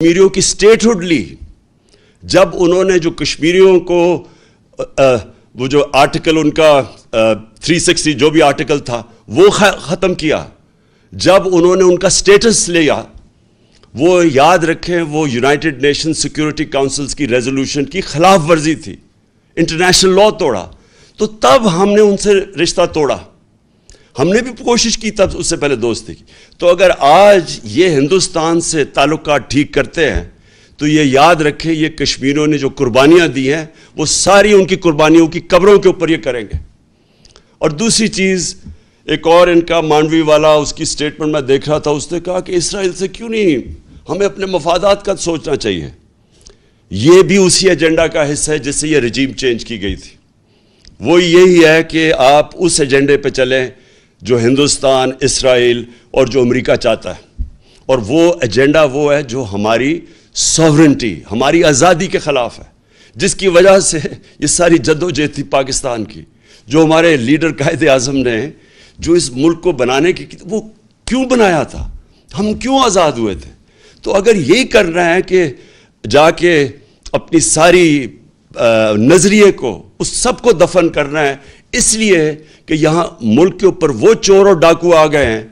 کشمیریوں کی سٹیٹہڈ لی، جب انہوں نے جو کشمیریوں کو وہ جو آرٹیکل ان کا 360 جو بھی آرٹیکل تھا وہ ختم کیا، جب انہوں نے ان کا سٹیٹس لیا، وہ یاد رکھیں وہ یونائٹڈ نیشن سیکیورٹی کاؤنسلز کی ریزولوشن کی خلاف ورزی تھی، انٹرنیشنل لا توڑا، تو تب ہم نے ان سے رشتہ توڑا۔ ہم نے بھی کوشش کی تب اس سے پہلے دوستی کی۔ تو اگر آج یہ ہندوستان سے تعلقات ٹھیک کرتے ہیں تو یہ یاد رکھیں یہ کشمیریوں نے جو قربانیاں دی ہیں وہ ساری ان کی قربانیوں کی قبروں کے اوپر یہ کریں گے۔ اور دوسری چیز ایک اور ان کا مانڈوی والا اس کی سٹیٹمنٹ میں دیکھ رہا تھا، اس نے کہا کہ اسرائیل سے کیوں نہیں، ہمیں اپنے مفادات کا سوچنا چاہیے۔ یہ بھی اسی ایجنڈا کا حصہ ہے جس سے یہ رجیم چینج کی گئی تھی۔ وہ یہی ہے کہ آپ اس ایجنڈے پہ چلیں جو ہندوستان، اسرائیل اور جو امریکہ چاہتا ہے، اور وہ ایجنڈا وہ ہے جو ہماری سوورنٹی، ہماری آزادی کے خلاف ہے، جس کی وجہ سے یہ ساری جدوجہد تھی پاکستان کی، جو ہمارے لیڈر قائد اعظم نے جو اس ملک کو بنانے کی وہ کیوں بنایا تھا، ہم کیوں آزاد ہوئے تھے۔ تو اگر یہی کرنا ہے کہ جا کے اپنی ساری نظریے کو اس سب کو دفن کرنا ہے، اس لیے کہ یہاں ملک کے اوپر وہ چور اور ڈاکو آ گئے ہیں